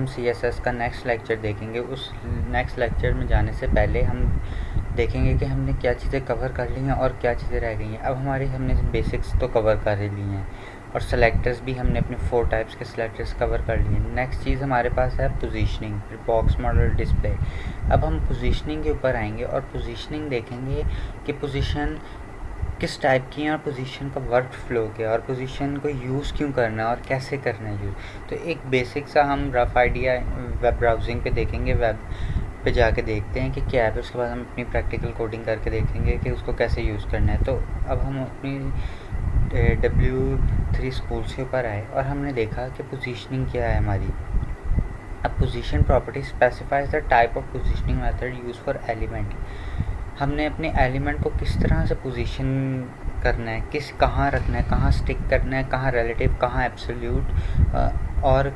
हम CSS का next lecture देखेंगे। उस नेक्स्ट लेक्चर में जाने से पहले हम देखेंगे कि हमने क्या चीज़ें कवर कर ली हैं और क्या चीज़ें रह गई हैं। अब हमने बेसिक्स तो कवर कर ही ली हैं और सेलेक्टर्स भी हमने अपने 4 टाइप्स के सेलेक्टर्स कवर कर लिए हैं। नेक्स्ट चीज़ हमारे पास है पोजीशनिंग, फिर बॉक्स मॉडल, डिस्प्ले। अब हम पोजीशनिंग के ऊपर आएंगे और पोजीशनिंग देखेंगे कि पोजीशन किस टाइप की है और पोजीशन का वर्क फ्लो क्या है और पोजीशन को यूज़ क्यों करना है और कैसे करना है यूज़। तो एक बेसिक सा हम रफ़ आइडिया वेब ब्राउजिंग पे देखेंगे, वेब पे जाके देखते हैं कि क्या है, फिर उसके बाद हम अपनी प्रैक्टिकल कोडिंग करके देखेंगे कि उसको कैसे यूज़ करना है। तो अब हम अपनी W3 स्कूल्स के ऊपर आए और हमने देखा कि पोजीशनिंग क्या है हमारी। अब position property specifies the type of positioning method use for element. हमने अपने एलिमेंट को किस तरह से पोजीशन करना है, कहाँ रखना है, कहाँ स्टिक करना है, कहाँ रिलेटिव, कहाँ एब्सोल्यूट और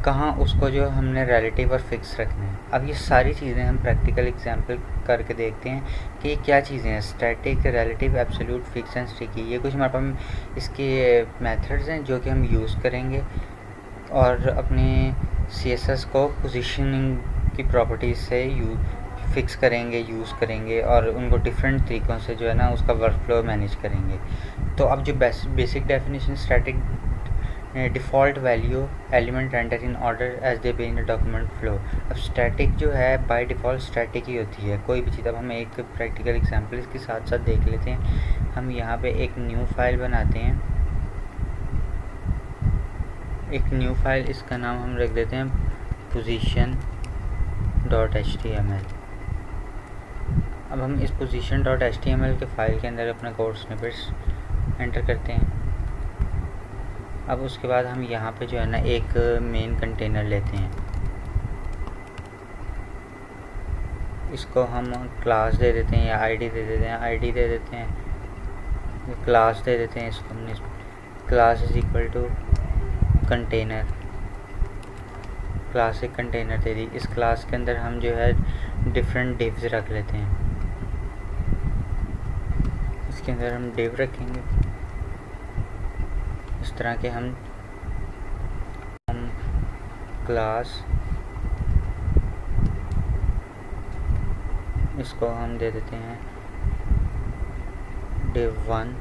कहाँ उसको जो हमने रिलेटिव और फिक्स रखना है। अब ये सारी चीज़ें हम प्रैक्टिकल एग्जांपल करके देखते हैं कि ये क्या चीज़ें हैं, static, relative, absolute, fix and sticky. ये कुछ हमारे पास इसके मेथड्स हैं जो कि हम यूज़ करेंगे और अपने CSS को पोजीशनिंग की प्रॉपर्टीज़ से फिक्स करेंगे, यूज़ करेंगे और उनको डिफरेंट तरीक़ों से जो है ना उसका वर्क फ्लो मैनेज करेंगे। तो अब जो basic definition, static default value element render in order as they be in document flow. अब स्टैटिक जो है बाय डिफ़ॉल्ट स्टैटिक ही होती है कोई भी चीज़। अब हम एक प्रैक्टिकल एग्जांपल इसके साथ साथ देख लेते हैं। हम यहाँ पे एक न्यू फाइल बनाते हैं, एक न्यू फाइल, इसका नाम हम रख देते हैं position.html। अब हम इस position.html के फाइल के अंदर अपना कोड स्निपेट्स एंटर करते हैं। अब उसके बाद हम यहाँ पे जो है ना एक मेन कंटेनर लेते हैं, इसको हम क्लास दे देते हैं या आईडी दे देते हैं, आईडी दे देते हैं, क्लास दे देते हैं। इसको हमने class is equal to container, class एक कंटेनर दे दी। इस क्लास के अंदर हम जो है डिफरेंट डिव्स रख लेते हैं। इसके अंदर हम डिव रखेंगे इस तरह के। हम क्लास, इसको हम दे देते हैं div1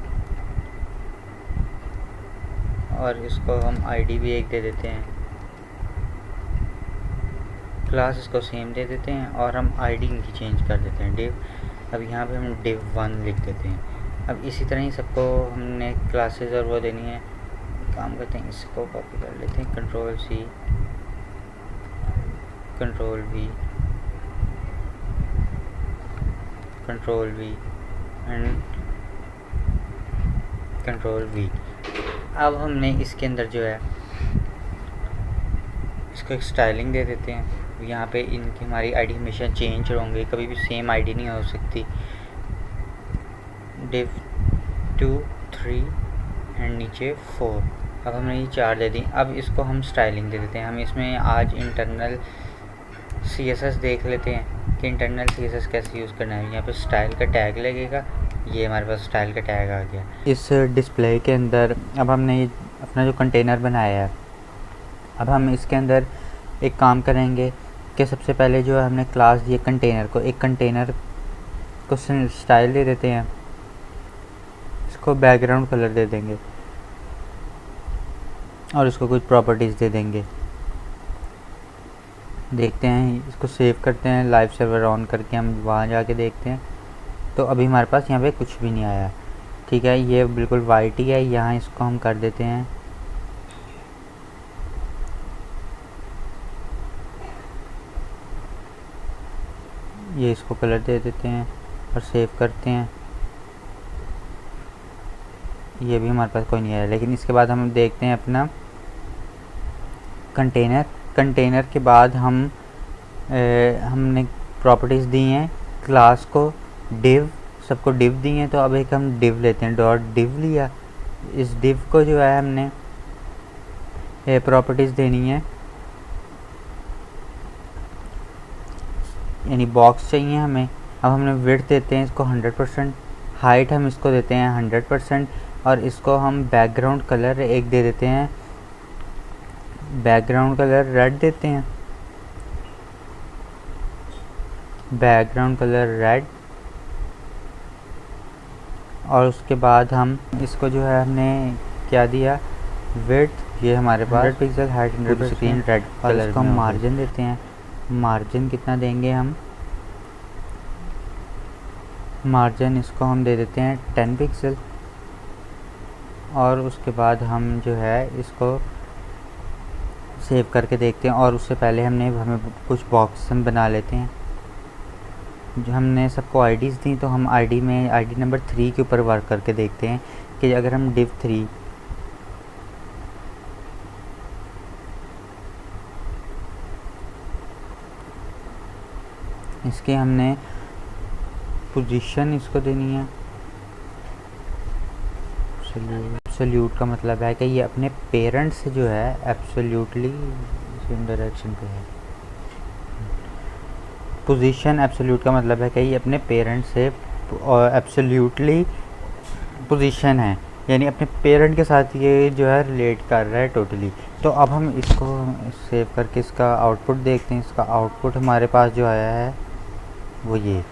और इसको हम आईडी भी एक दे देते हैं। क्लास इसको सेम दे देते हैं और हम आईडी इनकी चेंज कर देते हैं div। अब यहाँ पे हम div1 लिख देते हैं। अब इसी तरह ही सबको हमने क्लासेस और वो देनी है। काम करते हैं, इसको कॉपी कर लेते हैं, Ctrl+C, Ctrl+V, Ctrl+V and Ctrl+V। अब हमने इसके अंदर जो है इसको एक स्टाइलिंग दे देते हैं। यहाँ पे इनकी हमारी आईडी हमेशा चेंज होंगे, कभी भी सेम आईडी नहीं हो सकती। div2 3 एंड नीचे 4। अब हमने ये 4 दे दी। अब इसको हम स्टाइलिंग दे देते हैं। हम इसमें आज इंटरनल CSS देख लेते हैं कि इंटरनल CSS कैसे यूज़ करना है। यहाँ पे स्टाइल का टैग लगेगा, ये हमारे पास स्टाइल का टैग आ गया इस डिस्प्ले के अंदर। अब हमने अपना जो कंटेनर बनाया है, अब हम इसके अंदर एक काम करेंगे कि सबसे पहले जो है हमने क्लास दिए कंटेनर को, एक कंटेनर को स्टाइल दे देते हैं, इसको बैकग्राउंड कलर दे देंगे और इसको कुछ प्रॉपर्टीज़ दे देंगे। देखते हैं, इसको सेव करते हैं, लाइव सर्वर ऑन करके हम वहाँ जाके देखते हैं। तो अभी हमारे पास यहाँ पे कुछ भी नहीं आया। ठीक है, ये बिल्कुल वाइट ही है। यहाँ इसको हम कर देते हैं ये, इसको कलर दे देते हैं और सेव करते हैं। ये भी हमारे पास कोई नहीं आया। लेकिन इसके बाद हम देखते हैं अपना कंटेनर के बाद हमने प्रॉपर्टीज़ दी हैं क्लास को, डिव, सबको डिव दी हैं। तो अब एक हम डिव लेते हैं, डॉट डिव लिया। इस डिव को जो है हमने प्रॉपर्टीज़ देनी है, यानी बॉक्स चाहिए हमें। अब हमने विड्थ देते हैं इसको 100%, हाइट हम इसको देते हैं 100% और इसको हम बैकग्राउंड कलर एक दे देते हैं, बैकग्राउंड कलर रेड देते हैं। बैकग्राउंड कलर रेड, और उसके बाद हम इसको जो है हमने क्या दिया, विड्थ, ये हमारे पास 100 pixel, height 100 screen red colour. इसको हम मार्जिन देते हैं, मार्जिन कितना देंगे हम, मार्जिन इसको हम दे देते हैं 10 पिक्सल। और उसके बाद हम जो है इसको सेव करके देखते हैं, और उससे पहले हमें कुछ बॉक्स हम बना लेते हैं। जो हमने सबको आईडीज़ दी, तो हम आईडी में आईडी नंबर 3 के ऊपर वर्क करके देखते हैं कि अगर हम div 3 इसके हमने पोजीशन इसको देनी है, एब्सोल्यूट का मतलब है कि ये अपने पेरेंट से जो है एब्सोल्यूटली सेम डायरेक्शन पे है। पोजीशन एब्सोल्यूट का मतलब है कि ये अपने पेरेंट से एब्सोल्यूटली पोजीशन है, यानी अपने पेरेंट के साथ ये जो है रिलेट कर रहा है टोटली। तो अब हम इसको सेव करके इसका आउटपुट देखते हैं। इसका आउटपुट हमारे पास जो आया है वो ये,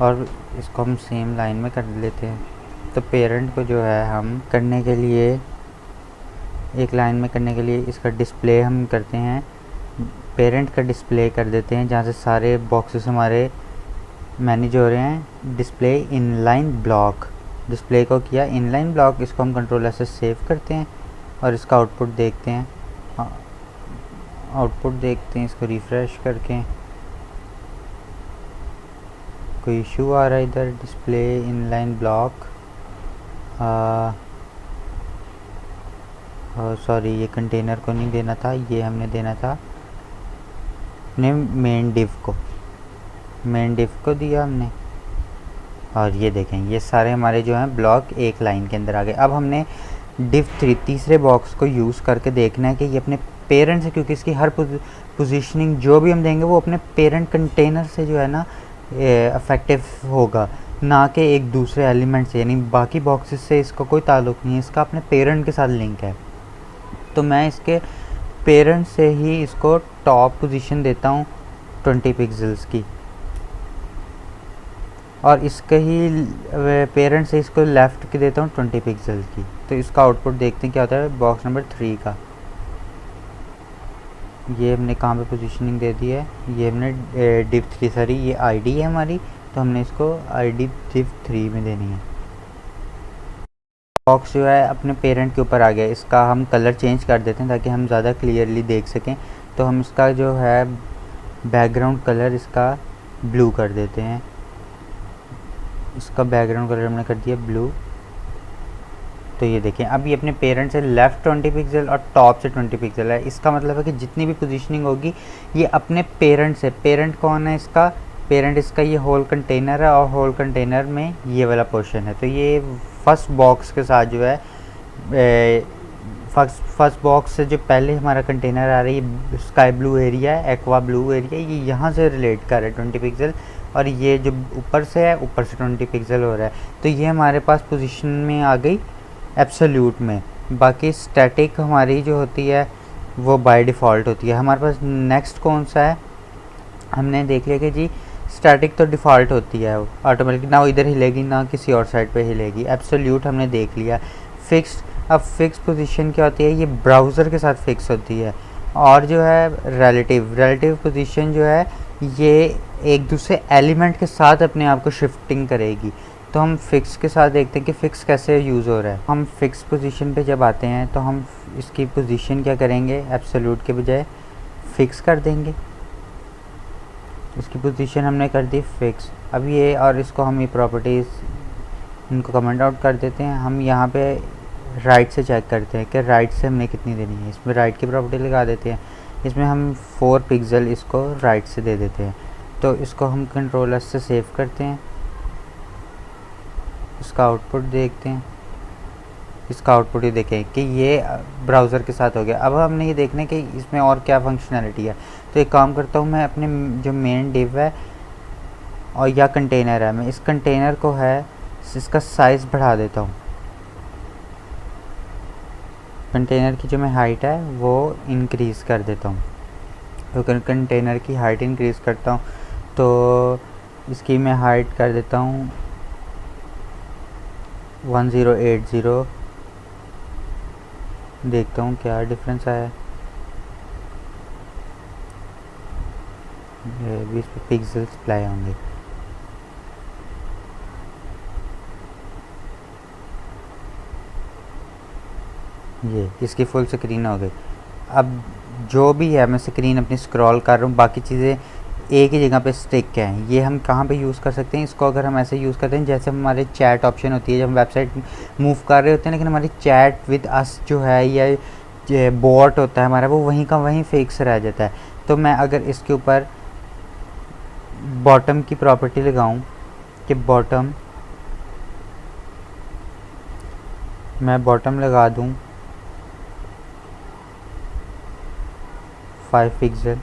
और इसको हम सेम लाइन में कर लेते हैं। तो पेरेंट को जो है हम करने के लिए, एक लाइन में करने के लिए इसका डिस्प्ले हम करते हैं, पेरेंट का डिस्प्ले कर देते हैं, जहाँ से सारे बॉक्सेस हमारे मैनेज हो रहे हैं। डिस्प्ले इनलाइन ब्लॉक, डिस्प्ले को किया इनलाइन ब्लॉक, इसको हम कंट्रोलर से सेव करते हैं और इसका आउटपुट देखते हैं। आउटपुट देखते हैं इसको रिफ़्रेश करके, कोई इशू आ रहा है इधर। डिस्प्ले इनलाइन ब्लॉक, सॉरी ये कंटेनर को नहीं देना था, ये हमने देना था अपने मेन डिव को, मेन डिव को दिया हमने। और ये देखें ये सारे हमारे जो हैं ब्लॉक एक लाइन के अंदर आ गए। अब हमने div 3 तीसरे बॉक्स को यूज़ करके देखना है कि ये अपने पेरेंट से, क्योंकि इसकी हर पोजीशनिंग जो भी हम देंगे वो अपने पेरेंट कंटेनर से जो है ना इफेक्टिव होगा, ना कि एक दूसरे एलिमेंट से, यानी बाकी बॉक्सेस से इसका कोई ताल्लुक़ नहीं है, इसका अपने पेरेंट के साथ लिंक है। तो मैं इसके पेरेंट से ही इसको टॉप पोजीशन देता हूँ 20 पिक्सल्स की, और इसके ही पेरेंट से इसको लेफ़्ट की देता हूँ 20 पिक्सल की। तो इसका आउटपुट देखते हैं क्या होता है बॉक्स नंबर 3 का। ये हमने कहाँ पे पोजीशनिंग दे दी है, ये हमने div 3, सॉरी ये आईडी है हमारी, तो हमने इसको आईडी div 3 में देनी है। बॉक्स जो है अपने पेरेंट के ऊपर आ गया, इसका हम कलर चेंज कर देते हैं ताकि हम ज़्यादा क्लियरली देख सकें। तो हम इसका जो है बैकग्राउंड कलर इसका ब्लू कर देते हैं, इसका बैकग्राउंड कलर हमने कर दिया ब्लू। तो ये देखें अब ये अपने पेरेंट से लेफ़्ट 20 पिक्सल और टॉप से 20 पिक्सल है। इसका मतलब है कि जितनी भी पोजीशनिंग होगी ये अपने पेरेंट से, पेरेंट कौन है इसका, पेरेंट इसका ये होल कंटेनर है, और होल कंटेनर में ये वाला पोर्शन है। तो ये फर्स्ट बॉक्स के साथ जो है फर्स्ट बॉक्स से जो पहले हमारा कंटेनर आ रही है स्काई ब्लू एरिया है, एक्वा ब्लू एरिया, ये यहाँ से रिलेट कर रहा है 20 पिक्सल, और ये जो ऊपर से है ऊपर से 20 पिक्सल हो रहा है। तो ये हमारे पास पोजीशन में आ गई एब्सोल्यूट में। बाकी स्टैटिक हमारी जो होती है वो बाय डिफ़ॉल्ट होती है। हमारे पास नेक्स्ट कौन सा है, हमने देख लिया कि जी स्टैटिक तो डिफ़ॉल्ट होती है, ऑटोमेटिक ना वो इधर हिलेगी ना किसी और साइड पे हिलेगी। एब्सोल्यूट हमने देख लिया। फिक्स्ड, अब फिक्स पोजीशन क्या होती है, ये ब्राउज़र के साथ फिक्स होती है। और जो है रिलेटिव पोजीशन जो है ये एक दूसरे एलिमेंट के साथ अपने आप को शिफ्टिंग करेगी। तो हम फिक्स के साथ देखते हैं कि फ़िक्स कैसे यूज़ हो रहा है। हम फिक्स पोजीशन पे जब आते हैं तो हम इसकी पोजीशन क्या करेंगे, एब्सोल्यूट के बजाय फ़िक्स कर देंगे। इसकी पोजीशन हमने कर दी फिक्स। अब ये और इसको हम ये प्रॉपर्टीज़ इनको कमेंट आउट कर देते हैं। हम यहाँ पे राइट से चेक करते हैं कि राइट से हमने कितनी देनी है, इसमें राइट की प्रॉपर्टी लगा देते हैं। इसमें हम 4 पिक्सल इसको राइट से दे देते हैं। तो इसको हम कंट्रोलर से सेव करते हैं, इसका आउटपुट देखते हैं। इसका आउटपुट ये देखें कि ये ब्राउज़र के साथ हो गया। अब हमने ये देखना है कि इसमें और क्या फंक्शनैलिटी है। तो एक काम करता हूँ मैं अपने जो मेन डिव है और या कंटेनर है, मैं इस कंटेनर को है इसका साइज़ बढ़ा देता हूँ। कंटेनर की जो मैं हाइट है वो इंक्रीज़ कर देता हूँ। तो कंटेनर की हाइट इंक्रीज़ करता हूँ तो इसकी मैं हाइट कर देता हूँ 1080। देखता हूँ क्या डिफरेंस आया। ये 20 पिक्सल्स अप्लाई होंगे। ये इसकी फुल स्क्रीन हो गई। अब जो भी है मैं स्क्रीन अपनी स्क्रॉल कर रहा हूँ, बाकी चीज़ें एक ही जगह पे स्टिक हैं। ये हम कहाँ पे यूज़ कर सकते हैं इसको? अगर हम ऐसे यूज़ करते हैं जैसे हमारे चैट ऑप्शन होती है, जब हम वेबसाइट मूव कर रहे होते हैं लेकिन हमारी चैट विद अस जो है या बॉट होता है हमारा, वो वहीं का वहीं फिक्स रह जाता है। तो मैं अगर इसके ऊपर बॉटम की प्रॉपर्टी लगाऊं कि बॉटम, मैं बॉटम लगा दूं 5 पिक्सल,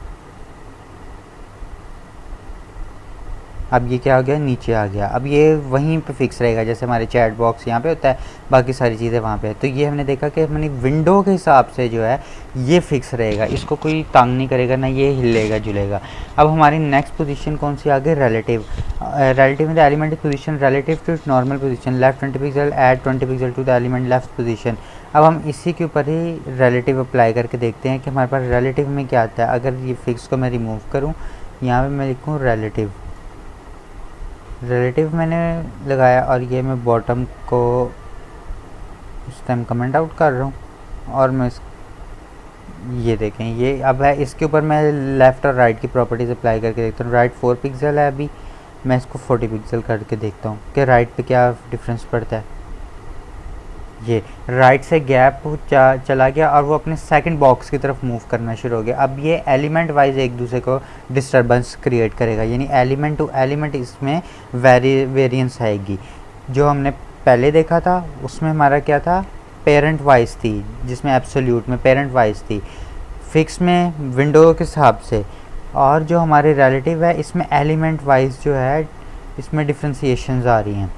अब ये क्या हो गया, नीचे आ गया। अब ये वहीं पे फिक्स रहेगा जैसे हमारे चैट बॉक्स यहाँ पे होता है, बाकी सारी चीज़ें वहाँ पे है। तो ये हमने देखा कि हमने विंडो के हिसाब से जो है ये फिक्स रहेगा, इसको कोई तंग नहीं करेगा, ना ये हिलेगा जुलेगा। अब हमारी नेक्स्ट पोजीशन कौन सी आ गई? रिलेटिव। रिलेटिव में the element position relative to its normal position, left 20 pixel, add 20 pixel to the element left position. अब हम इसी के ऊपर ही रिलेटिव अप्लाई करके देखते हैं कि हमारे पास रिलेटिव में क्या आता है। अगर ये फिक्स को मैं रिमूव करूँ, यहाँ पर मैं लिखूँ रिलेटिव मैंने लगाया, और ये मैं बॉटम को इस टाइम कमेंट आउट कर रहा हूँ, और मैं ये देखें ये अब है। इसके ऊपर मैं लेफ़्ट और राइट की प्रॉपर्टीज़ अप्लाई करके देखता हूँ। राइट 4 पिक्सल है, अभी मैं इसको 40 पिक्सल करके देखता हूँ कि राइट पे क्या डिफरेंस पड़ता है। ये राइट से गैप चला गया और वो अपने सेकंड बॉक्स की तरफ मूव करना शुरू हो गया। अब ये एलिमेंट वाइज एक दूसरे को डिस्टर्बेंस क्रिएट करेगा, यानी एलिमेंट टू एलिमेंट इसमें वेरिएंस आएगी। जो हमने पहले देखा था उसमें हमारा क्या था, पेरेंट वाइज थी, जिसमें एब्सोल्यूट में पेरेंट वाइज थी, फिक्स में विंडो के हिसाब से, और जो हमारे रिलेटिव है इसमें एलिमेंट वाइज जो है इसमें डिफ्रेंसिएशंस आ रही हैं।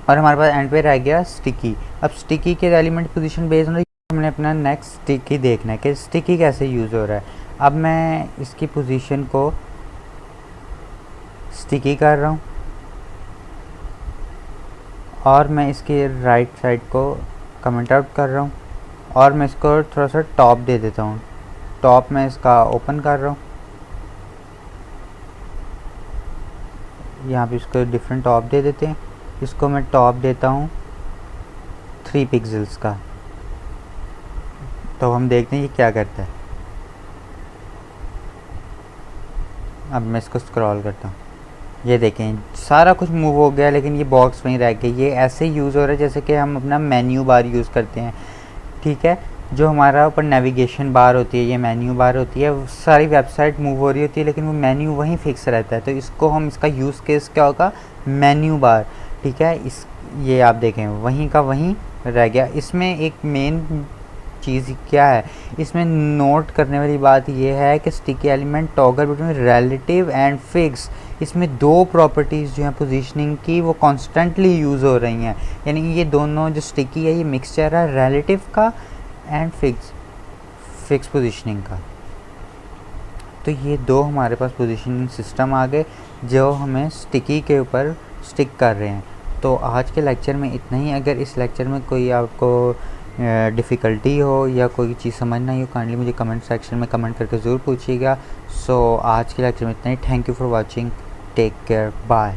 और हमारे पास एंड पे रह गया स्टिकी। अब स्टिकी के एलिमेंट पोजीशन बेस्ड ऑन हमने अपना नेक्स्ट स्टिकी देखना है कि स्टिकी कैसे यूज़ हो रहा है। अब मैं इसकी पोजीशन को स्टिकी कर रहा हूँ और मैं इसके राइट साइड को कमेंट आउट कर रहा हूँ, और मैं इसको थोड़ा सा टॉप दे देता हूँ। टॉप में इसका ओपन कर रहा हूँ, यहाँ पे इसको डिफरेंट टॉप दे देते हैं। इसको मैं टॉप देता हूँ 3 पिक्सल्स का, तो हम देखते हैं ये क्या करता है। अब मैं इसको स्क्रॉल करता हूँ, ये देखें सारा कुछ मूव हो गया लेकिन ये बॉक्स वहीं रह गई। ये ऐसे यूज़ हो रहा है जैसे कि हम अपना मेन्यू बार यूज़ करते हैं, ठीक है। जो हमारा ऊपर नेविगेशन बार होती है, ये मेन्यू बार होती है, सारी वेबसाइट मूव हो रही होती है लेकिन वो मेन्यू वहीं फिक्स रहता है। तो इसको हम, इसका यूज़ केस क्या होगा, मेन्यू बार, ठीक है। ये आप देखें वहीं का वहीं रह गया। इसमें एक मेन चीज़ क्या है, इसमें नोट करने वाली बात यह है कि sticky element toggle between relative and fix, इसमें 2 प्रॉपर्टीज़ जो हैं पोजीशनिंग की वो कॉन्स्टेंटली यूज़ हो रही हैं। यानी ये दोनों जो स्टिकी है ये मिक्सचर है रिलेटिव का एंड फिक्स पोजीशनिंग का। तो ये 2 हमारे पास पोजीशनिंग सिस्टम आ गए जो हमें स्टिकी के ऊपर स्टिक कर रहे हैं। तो आज के लेक्चर में इतना ही। अगर इस लेक्चर में कोई आपको डिफ़िकल्टी हो या कोई चीज़ समझ ना हो, काइंडली मुझे कमेंट सेक्शन में कमेंट करके ज़रूर पूछिएगा। सो आज के लेक्चर में इतना ही। Thank you for watching, take care, bye.